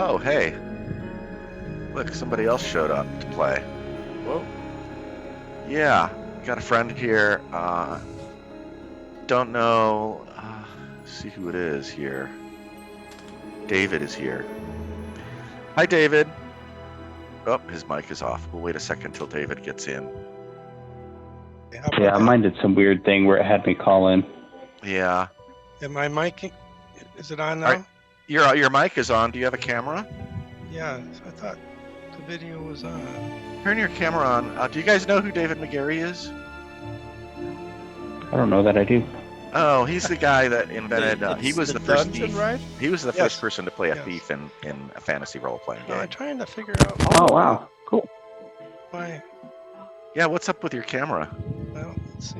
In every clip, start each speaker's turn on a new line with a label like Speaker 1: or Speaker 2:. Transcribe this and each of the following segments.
Speaker 1: Oh, hey. Look, somebody else showed up to play.
Speaker 2: Whoa.
Speaker 1: Yeah, got a friend here. Don't know. See who it is here. David is here. Hi, David. Oh, his mic is off. We'll wait a second till David gets in.
Speaker 3: Yeah, mine did some weird thing where it had me call in.
Speaker 1: Yeah.
Speaker 4: Am my mic, is it on now?
Speaker 1: Your mic is on. Do you have a camera?
Speaker 4: Yeah, I thought the video was on.
Speaker 1: Turn your camera on. Do you guys know who David Megarry is?
Speaker 3: I don't know that I do.
Speaker 1: Oh, he's the guy that invented. He was the first
Speaker 2: dungeon,
Speaker 1: thief.
Speaker 2: right?
Speaker 1: He was the
Speaker 4: Yes.
Speaker 1: first person to play a
Speaker 4: Yes.
Speaker 1: thief in a fantasy role-playing game.
Speaker 4: I'm trying to figure out
Speaker 3: Oh, wow. Cool.
Speaker 4: why.
Speaker 1: Yeah, what's up with your camera?
Speaker 4: Well, let's see.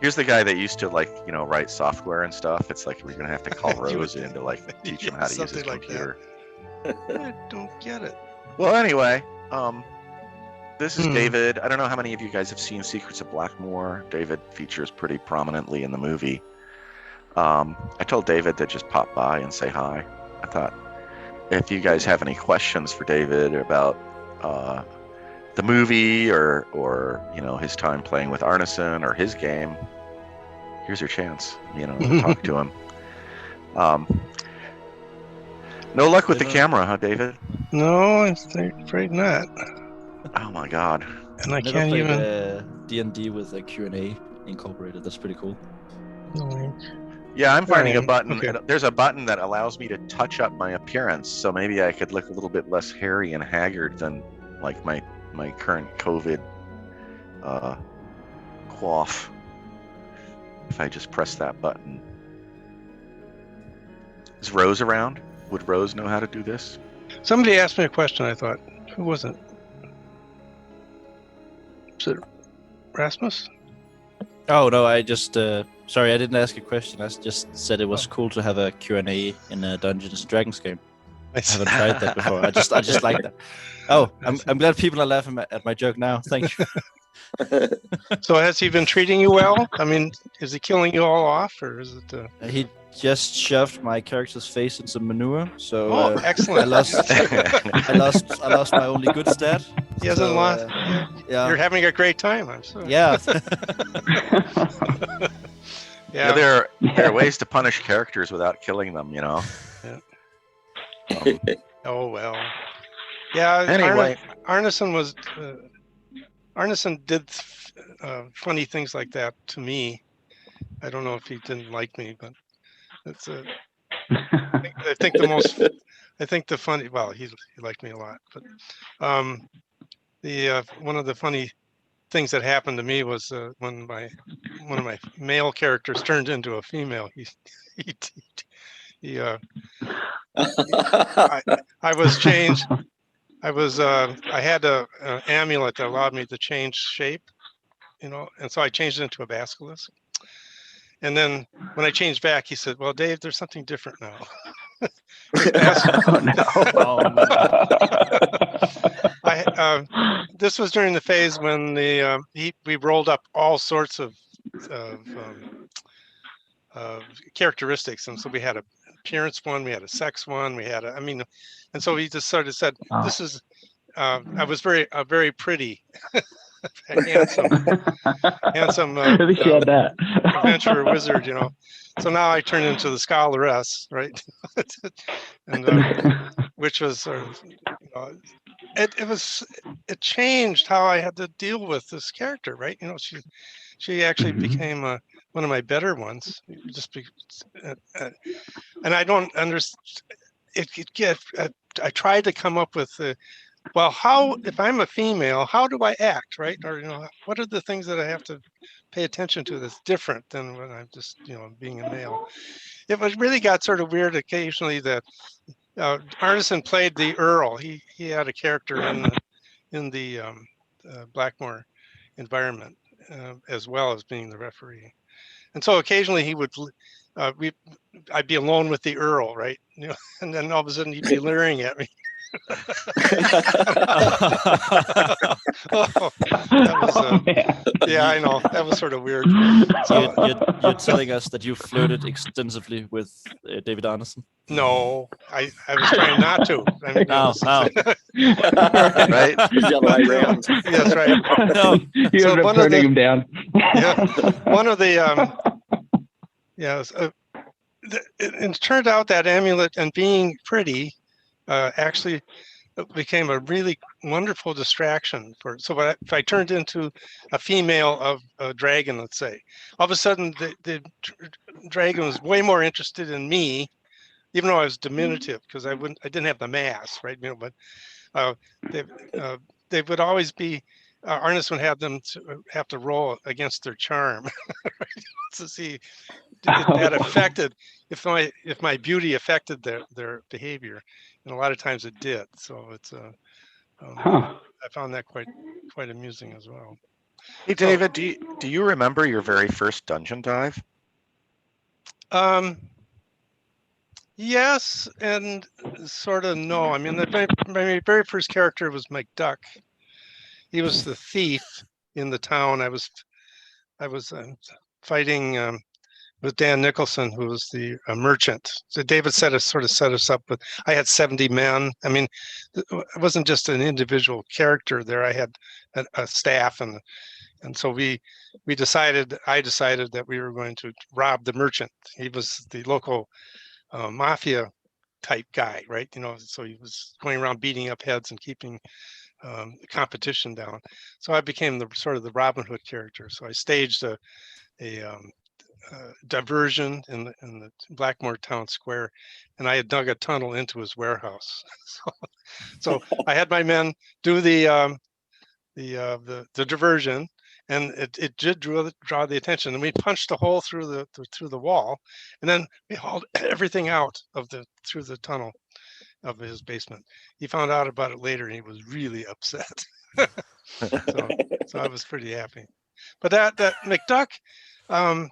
Speaker 1: Here's the guy that used to write software and stuff. It's like we're gonna have to call
Speaker 4: You
Speaker 1: Rose
Speaker 4: would-
Speaker 1: in to teach him how to use his
Speaker 4: something like that.
Speaker 1: computer.
Speaker 4: I don't get it.
Speaker 1: Well, anyway, this is
Speaker 4: Hmm.
Speaker 1: David. I don't know how many of you guys have seen Secrets of Blackmoor. David features pretty prominently in the movie. I told David to just pop by and say hi. I thought if you guys have any questions for David about the movie or his time playing with Arneson or his game, here's your chance, to talk to him. No luck with the camera, huh, David?
Speaker 4: No, I'm afraid not.
Speaker 1: Oh my God.
Speaker 4: And I
Speaker 2: Never
Speaker 4: can't
Speaker 2: played
Speaker 4: even.
Speaker 2: D&D with a Q&A incorporated. That's pretty cool.
Speaker 1: Yeah, I'm finding a
Speaker 4: Fine.
Speaker 1: button.
Speaker 4: Okay.
Speaker 1: There's a button that allows me to touch up my appearance, so maybe I could look a little bit less hairy and haggard than like my current COVID cough. If I just press that button. Is Rose around? Would Rose know how to do this?
Speaker 4: Somebody asked me a question. I thought, who was it? Was it Rasmus?
Speaker 2: Oh, no, I just... sorry, I didn't ask a question. I just said it was cool to have a Q&A in a Dungeons & Dragons game. I haven't tried that before. I just like that. Oh, I'm glad people are laughing at my joke now. Thank you.
Speaker 4: So has he been treating you well? I mean, is he killing you all off, or is it?
Speaker 2: He just shoved my character's face in some manure, so
Speaker 4: Excellent.
Speaker 2: I lost my only good stat.
Speaker 4: He hasn't lost.
Speaker 2: Yeah.
Speaker 4: You're having a great time, I'm sure.
Speaker 2: Yeah.
Speaker 1: Yeah, there are ways to punish characters without killing them,
Speaker 4: Yeah. Oh well. Yeah.
Speaker 1: Anyway,
Speaker 4: Arneson did funny things like that to me. I don't know if he didn't like me, but it's I think the funny. Well, he liked me a lot, but one of the funny things that happened to me was when one of my male characters turned into a female. I was changed. I had an amulet that allowed me to change shape, and so I changed it into a basilisk. And then when I changed back, he said, "Well, Dave, there's something different now." This was during the phase when we rolled up all sorts of characteristics, and so we had a appearance one, we had a sex one, we had and so he just sort of said, "This is." I was very pretty, handsome adventurer wizard, So now I turned into the scholaress, right? And which was it changed how I had to deal with this character, right? She actually became one of my better ones. And I don't understand. I tried to come up with how, if I'm a female, how do I act, right? Or, what are the things that I have to pay attention to that's different than when I'm just, being a male? It really got sort of weird occasionally that Arneson played the Earl. He had a character in the Blackmoor environment as well as being the referee. And so occasionally he would, I'd be alone with the Earl, right? And then all of a sudden he'd be leering at me. Oh, that was
Speaker 3: man.
Speaker 4: yeah, I know that was sort of weird.
Speaker 2: So you're telling us that you flirted extensively with David Arneson?
Speaker 4: No, I was trying not to. I mean,
Speaker 2: No, no.
Speaker 1: Right?
Speaker 5: The other way around.
Speaker 4: Yeah, that's right.
Speaker 2: No.
Speaker 3: You
Speaker 4: So
Speaker 3: ended up
Speaker 4: one of
Speaker 3: turning
Speaker 4: the
Speaker 3: him down.
Speaker 4: yeah, one of the yeah, it turned out that amulet and being pretty actually became a really wonderful distraction for. So if I turned into a female of a dragon, let's say, all of a sudden the dragon was way more interested in me, even though I was diminutive because I didn't have the mass, right? You know, but uh, they they would always be. Arnis would have them have to roll against their charm to see if that affected if my beauty affected their behavior, and a lot of times it did. So it's
Speaker 3: Huh.
Speaker 4: I found that quite amusing as well.
Speaker 1: Hey,
Speaker 4: So
Speaker 1: David, do you remember your very first dungeon dive?
Speaker 4: um, yes, and sort of no. I mean, my very first character was McDuck. He was the thief in the town. I was fighting with Dan Nicholson, who was the merchant. So David sort of set us up with. I had 70 men. I mean, it wasn't just an individual character there. I had a staff, and so I decided that we were going to rob the merchant. He was the local mafia type guy, right? You know, so he was going around beating up heads and keeping the competition down. So I became the sort of the Robin Hood character. So I staged a diversion in the Blackmoor town square, and I had dug a tunnel into his warehouse. So I had my men do the diversion, and it did draw the attention. And we punched a hole through the wall, and then we hauled everything out of through the tunnel of his basement. He found out about it later, and he was really upset. So I was pretty happy. But that McDuck, um,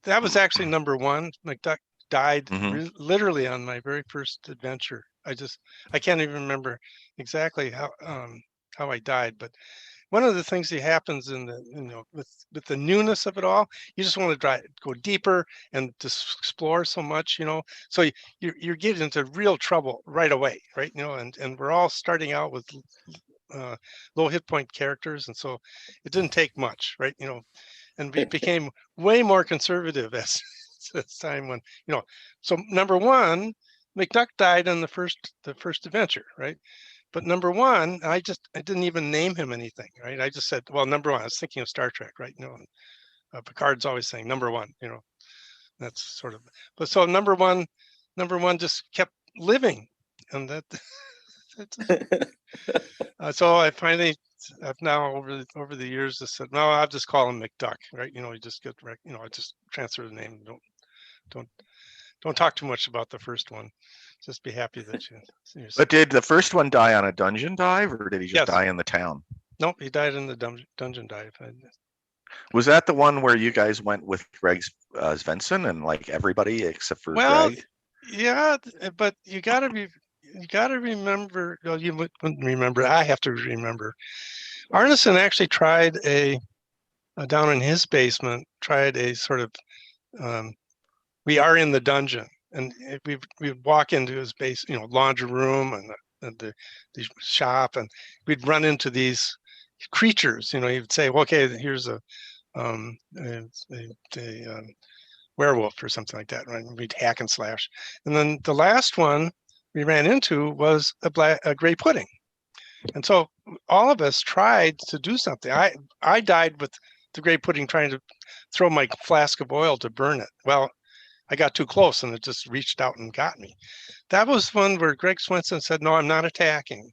Speaker 4: that was actually number one. McDuck died
Speaker 1: Mm-hmm.
Speaker 4: literally on my very first adventure. I can't even remember exactly how I died, but one of the things that happens in the with the newness of it all, you just want to go deeper and just explore so much, So you get into real trouble right away, right? And we're all starting out with low hit point characters, and so it didn't take much, right? And we became way more conservative as time went. So number one, McDuck died on the first adventure, right? But number one, I didn't even name him anything, right? I just said, well, number one. I was thinking of Star Trek, right? Picard's always saying number one. That's sort of. But so number one just kept living, and that. So I've now over the years just said, no, I'll just call him McDuck, right? You just get, I just transfer the name. Don't talk too much about the first one. Just be happy that you.
Speaker 1: But did the first one die on a dungeon dive, or did he just die in the town?
Speaker 4: Nope, he died in the dungeon dive.
Speaker 1: Was that the one where you guys went with Greg Svensson and like everybody except for Greg?
Speaker 4: Yeah, but you got to remember. Well, you wouldn't remember. I have to remember. Arneson actually tried down in his basement. Tried a sort of. We are in the dungeon, and we'd walk into his base, laundry room and the shop, and we'd run into these creatures. He would say, well, "Okay, here's a werewolf or something like that." Right? And we'd hack and slash, and then the last one we ran into was a gray pudding, and so all of us tried to do something. I died with the gray pudding trying to throw my flask of oil to burn it. Well, I got too close and it just reached out and got me. That was one where Greg Swenson said, "No, I'm not attacking."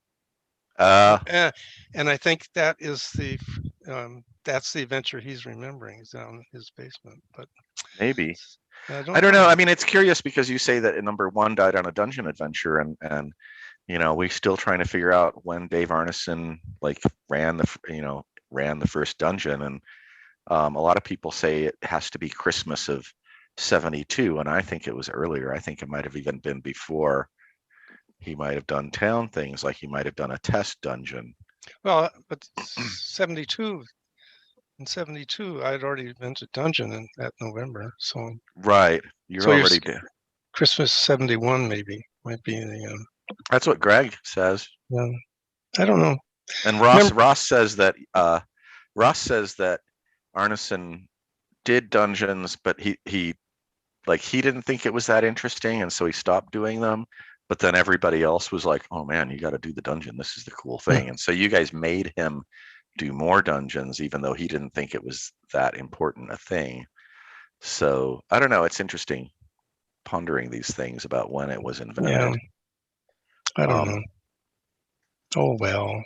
Speaker 4: And I think that is that's the adventure he's remembering. He's down in his basement, but
Speaker 1: maybe
Speaker 4: I
Speaker 1: don't know. I mean, it's curious because you say that number one died on a dungeon adventure, and we're still trying to figure out when Dave Arneson ran the first dungeon, and a lot of people say it has to be Christmas of '72, and I think it was earlier. I think it might have even been before he might have done town things, like he might have done a test dungeon.
Speaker 4: Well, but 72 in 72, I'd already invented dungeon in that November. So
Speaker 1: Right, you're
Speaker 4: so
Speaker 1: already there.
Speaker 4: Christmas 71 maybe might be the.
Speaker 1: That's what Greg says.
Speaker 4: Yeah, I don't know.
Speaker 1: And Ross says that Arneson did dungeons, but he didn't think it was that interesting, and so he stopped doing them. But then everybody else was like, "Oh man, you got to do the dungeon. This is the cool thing." And so you guys made him do more dungeons, even though he didn't think it was that important a thing. So I don't know. It's interesting pondering these things about when it was invented.
Speaker 4: Yeah, I don't know. Oh well.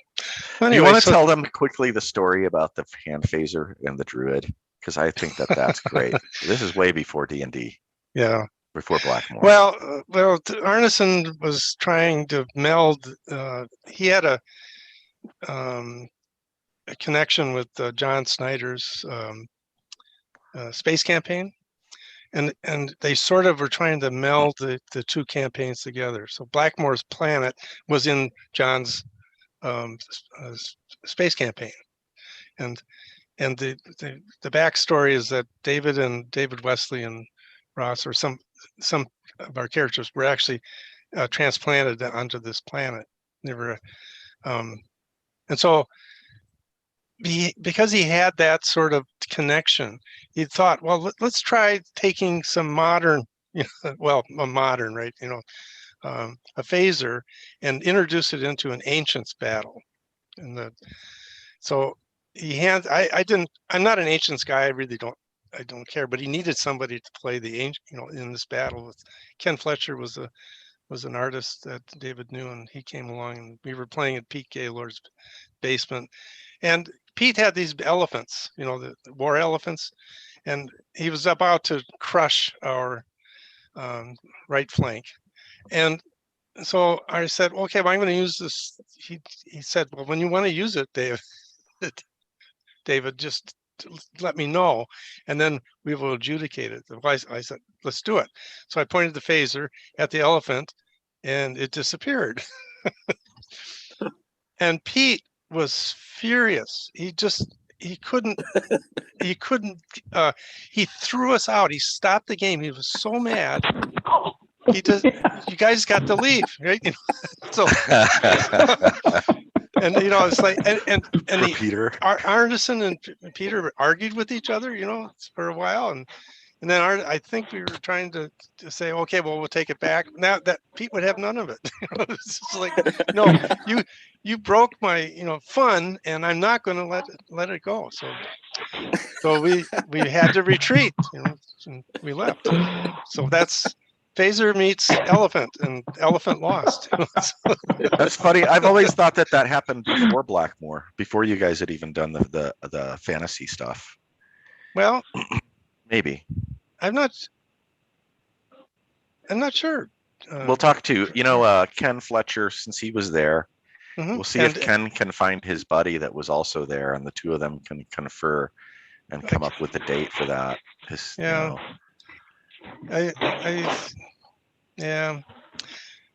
Speaker 1: Anyway, you want to tell them quickly the story about the hand phaser and the druid? Because I think that's great. This is way before D&D.
Speaker 4: Yeah.
Speaker 1: Before Blackmoor.
Speaker 4: Well, Arneson was trying to meld. He had a connection with John Snyder's space campaign, and they sort of were trying to meld the two campaigns together. So Blackmoor's planet was in John's space campaign, and the backstory is that David Wesley and Ross, or some of our characters, were actually transplanted onto this planet. They were, and so because he had that sort of connection, he thought, well, let's try taking some modern, a modern, right, a phaser, and introduce it into an ancients battle. And so he had, I'm not an ancients guy. I don't care, but he needed somebody to play the ancient, in this battle. With Ken Fletcher was an artist that David knew, and he came along, and we were playing at Pete Gaylord's basement. And Pete had these elephants, the war elephants, and he was about to crush our right flank. And so I said, okay, well, I'm going to use this. He said, well, when you want to use it, David, just let me know, and then we will adjudicate it. I said, let's do it. So I pointed the phaser at the elephant, and it disappeared. And Pete was furious. He couldn't he threw us out. He stopped the game. He was so mad. You guys got to leave, right? So and it's like and
Speaker 1: Peter
Speaker 4: Arneson and Peter argued with each other, for a while, and then I think we were trying to say, okay, well, we'll take it back. Now that Pete would have none of it. It's just like, no, you broke my fun, and I'm not going to let it go. So we had to retreat, and we left. So that's phaser meets elephant, and elephant lost.
Speaker 1: That's funny. I've always thought that happened before Blackmoor, before you guys had even done the fantasy stuff.
Speaker 4: Well,
Speaker 1: maybe.
Speaker 4: I'm not sure.
Speaker 1: We'll talk to Ken Fletcher, since he was there. Mm-hmm. We'll see if Ken can find his buddy that was also there, and the two of them can confer and come up with a date for that.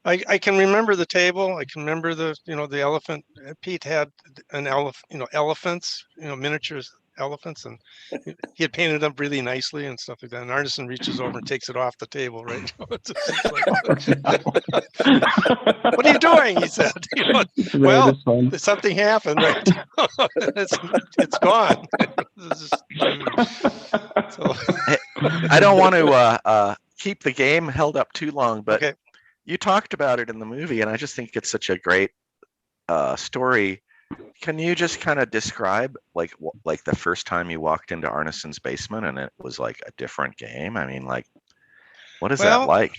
Speaker 4: I can remember the table. I can remember the elephant. Pete had an elephants, miniatures elephants, and he had painted them really nicely and stuff like that. And Arneson reaches over and takes it off the table, right? What are you doing? He said. Well, something happened, right? it's gone.
Speaker 1: I don't want to keep the game held up too long, but okay. You talked about it in the movie, and I just think it's such a great story. Can you just kind of describe like the first time you walked into Arneson's basement and it was like a different game? I mean, like, what is that like?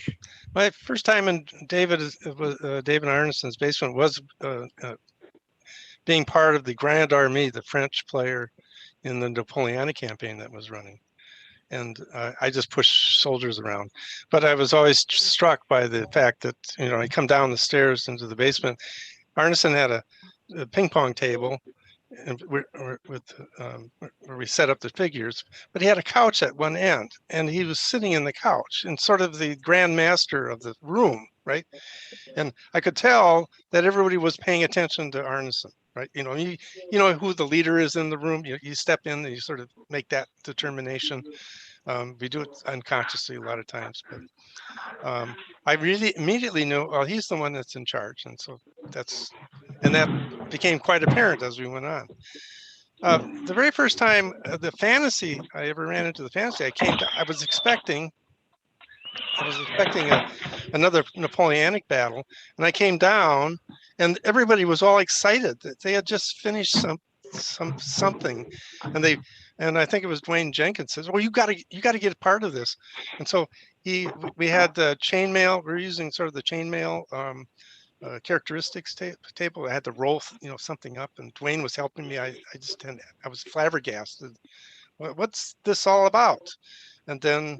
Speaker 4: My first time in David Arneson's basement was being part of the Grand Army, the French player in the Napoleonic campaign that was running. And I just pushed soldiers around. But I was always struck by the fact that, I come down the stairs into the basement. Arneson had a ping pong table, and where we set up the figures, but he had a couch at one end, and he was sitting in the couch and sort of the grand master of the room, right? And I could tell that everybody was paying attention to Arneson, right? You know who the leader is in the room. You step in and you sort of make that determination. We do it unconsciously a lot of times, but I really immediately knew, well, he's the one that's in charge, and so that became quite apparent as we went on. The very first time the fantasy I ever ran into the fantasy, I was expecting another Napoleonic battle, and I came down, and everybody was all excited that they had just finished something, and I think it was Dwayne Jenkins says, "Well, you got to get a part of this," and so we had the chainmail. We were using sort of the chainmail characteristics table. I had to roll something up, and Dwayne was helping me. I was flabbergasted. What's this all about? And then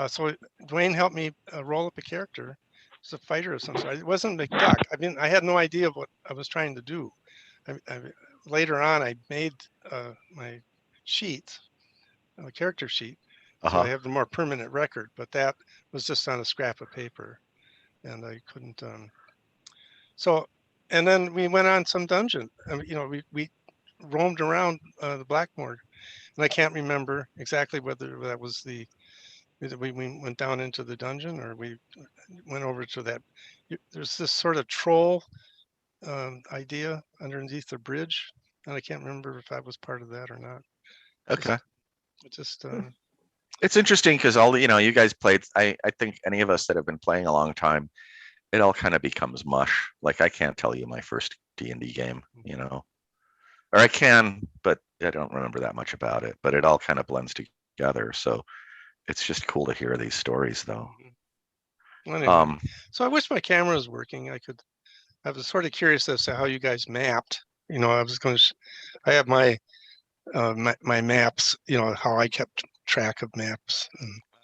Speaker 4: so Dwayne helped me roll up a character. It's a fighter of some sort. It wasn't McDuck. I mean, I had no idea what I was trying to do. Later on, I made my sheet, a character sheet, so I have a more permanent record. But that was just on a scrap of paper, and I couldn't. So, and then we went on some dungeon. We roamed around the Blackmoor, and I can't remember exactly whether that was we went down into the dungeon or we went over to that. There's this sort of troll idea underneath the bridge, and I can't remember if I was part of that or not.
Speaker 1: Okay.
Speaker 4: Just
Speaker 1: it's interesting because all you guys played. I think any of us that have been playing a long time, it all kind of becomes mush. Like I can't tell you my first D&D game, or I can, but I don't remember that much about it. But it all kind of blends together. So it's just cool to hear these stories, though.
Speaker 4: Anyway, so I wish my camera was working. I was sort of curious as to how you guys mapped. I have my my maps. How I kept track of maps.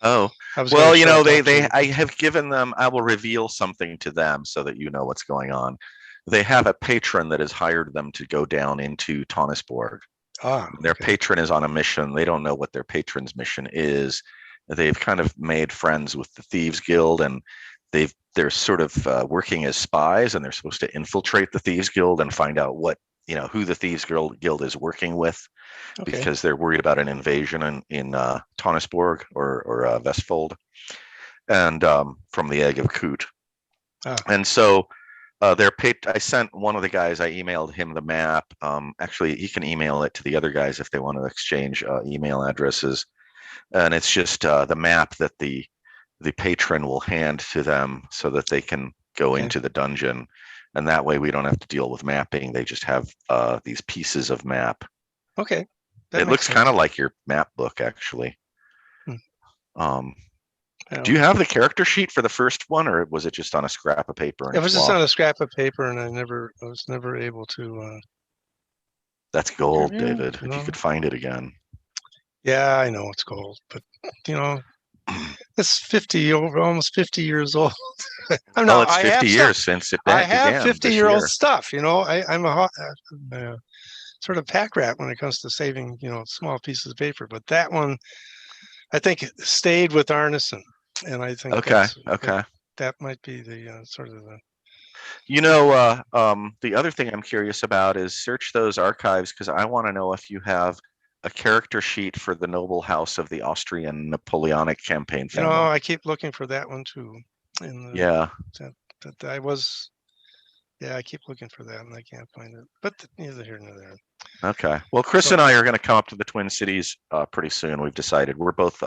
Speaker 1: Oh, well, I have given them. I will reveal something to them so that you know what's going on. They have a patron that has hired them to go down into Tonnisborg. Their patron is on a mission. They don't know what their patron's mission is. They've kind of made friends with the Thieves Guild, and they're sort of working as spies, and they're supposed to infiltrate the Thieves Guild and find out who the Thieves Guild is working with, because they're worried about an invasion in Tonnisborg or Vestfold, and from the Egg of Coot. And so I sent one of the guys, I emailed him the map. Actually, he can email it to the other guys if they want to exchange email addresses. And it's just the map that the patron will hand to them so that they can go into the dungeon. And that way we don't have to deal with mapping. They just have these pieces of map.
Speaker 4: Okay.
Speaker 1: It looks kind of like your map book, actually. Do you have the character sheet for the first one, or was it just on a scrap of paper?
Speaker 4: It was just on a scrap of paper, and I was never able to.
Speaker 1: That's gold, David. If you could find it again.
Speaker 4: Yeah, I know it's gold, but it's almost 50 years old.
Speaker 1: It's 50 years since it began.
Speaker 4: I have 50-year-old stuff. I'm a sort of pack rat when it comes to saving, small pieces of paper. But that one, I think, stayed with Arneson, and I think that might be the sort of the.
Speaker 1: The other thing I'm curious about is search those archives, because I want to know if you have a character sheet for the noble house of the Austrian Napoleonic campaign family.
Speaker 4: I keep looking for that one too. I keep looking for that and I can't find it. But neither here nor there.
Speaker 1: Okay. Well, Chris and I are going to come up to the Twin Cities pretty soon. We've decided we're both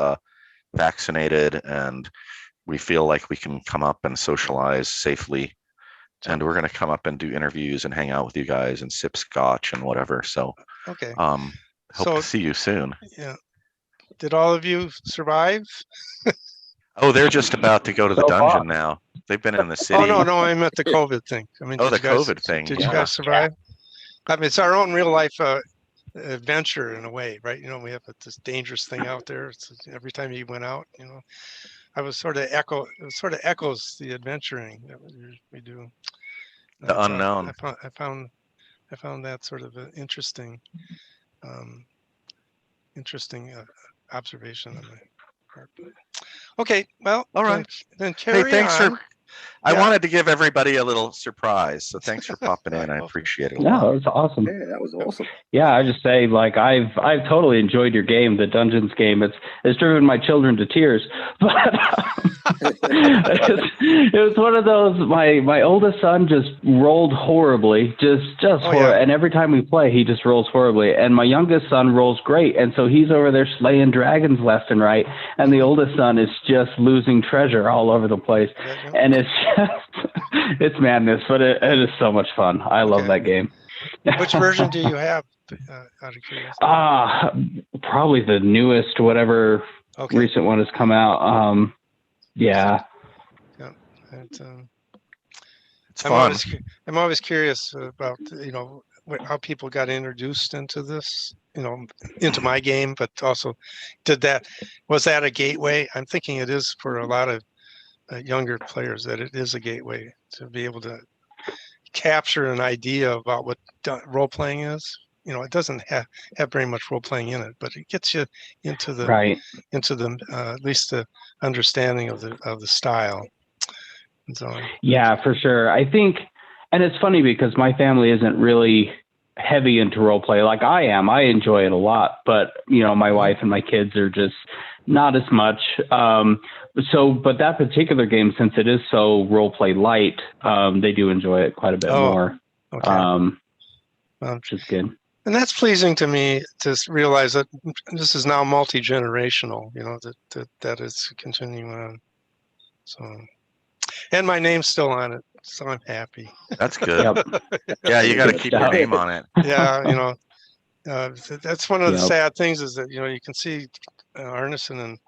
Speaker 1: vaccinated, and we feel like we can come up and socialize safely. And we're going to come up and do interviews and hang out with you guys and sip scotch and whatever. So, hope to see you soon.
Speaker 4: Yeah. Did all of you survive?
Speaker 1: Oh, they're just about to go to the dungeon now. They've been in the city.
Speaker 4: Oh, no, I meant the COVID thing. I mean,
Speaker 1: the COVID thing.
Speaker 4: Did you guys survive? I mean, it's our own real life adventure in a way, right? We have this dangerous thing out there. Every time you went out, I was it sort of echoes the adventuring that we do.
Speaker 1: The unknown.
Speaker 4: I found I found that sort of an interesting observation on my part. Okay, well,
Speaker 1: All right.
Speaker 4: then
Speaker 1: Hey,
Speaker 4: carry
Speaker 1: thanks
Speaker 4: on.
Speaker 1: I
Speaker 4: Yeah.
Speaker 1: wanted to give everybody a little surprise, so thanks for popping in. I appreciate it a
Speaker 3: No,
Speaker 1: lot.
Speaker 3: it was awesome.
Speaker 5: Yeah, that was awesome.
Speaker 3: Yeah, I just say like I've totally enjoyed your game, the Dungeons game. It's driven my children to tears, but it was one of those. My oldest son just rolled horribly, just horrible. And every time we play, he just rolls horribly. And my youngest son rolls great, and so he's over there slaying dragons left and right. And the oldest son is just losing treasure all over the place, and it's just it's madness. But it is so much fun. I love that game.
Speaker 4: Which version do you have? Out of curiosity.
Speaker 3: Probably the newest, whatever recent one has come out. Yeah.
Speaker 4: It's
Speaker 1: fun.
Speaker 4: I'm always curious about how people got introduced into this, into my game, but also was that a gateway? I'm thinking it is for a lot of younger players, that it is a gateway to be able to capture an idea about what role playing is. It doesn't have very much role playing in it, but it gets you into the at least the understanding of the style. And so
Speaker 3: yeah, for sure. I think, and it's funny because my family isn't really heavy into role play like I am. I enjoy it a lot, but my wife and my kids are just not as much. But that particular game, since it is so role play light, they do enjoy it quite a bit more. Which is good.
Speaker 4: And that's pleasing to me to realize that this is now multi-generational, that is continuing on. So, and my name's still on it, so I'm happy.
Speaker 1: That's good. Yeah, you got to keep your name on it.
Speaker 4: Yeah, that's one of the sad things is that, you can see Arneson and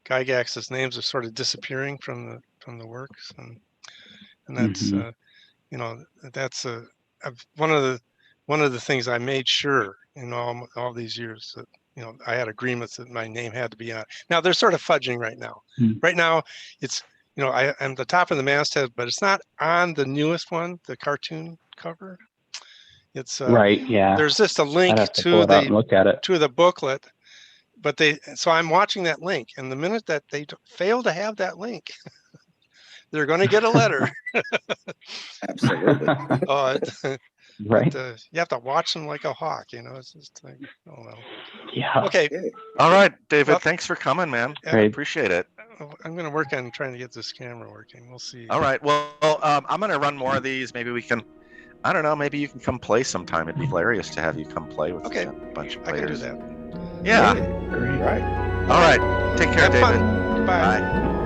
Speaker 4: Gygax's names are sort of disappearing from the works. And that's, that's one of the things I made sure in all these years that I had agreements that my name had to be on. Now they're sort of fudging right now. Right now it's I'm the top of the masthead, but it's not on the newest one, the cartoon cover. It's
Speaker 3: right. Yeah.
Speaker 4: There's just a link to the booklet, but so I'm watching that link, and the minute that they fail to have that link, they're going to get a letter.
Speaker 5: Absolutely.
Speaker 3: Right.
Speaker 4: But, you have to watch them like a hawk, it's just like, oh well.
Speaker 3: Yeah.
Speaker 4: Okay.
Speaker 1: All right, David, thanks for coming, man. I appreciate it.
Speaker 4: I'm going to work on trying to get this camera working. We'll see.
Speaker 1: All right. Well, I'm going to run more of these. Maybe we can, I don't know, maybe you can come play sometime. It'd be hilarious to have you come play with a bunch of players.
Speaker 4: I can do that.
Speaker 1: Yeah.
Speaker 5: Right.
Speaker 1: All right. Take care, David.
Speaker 4: Bye.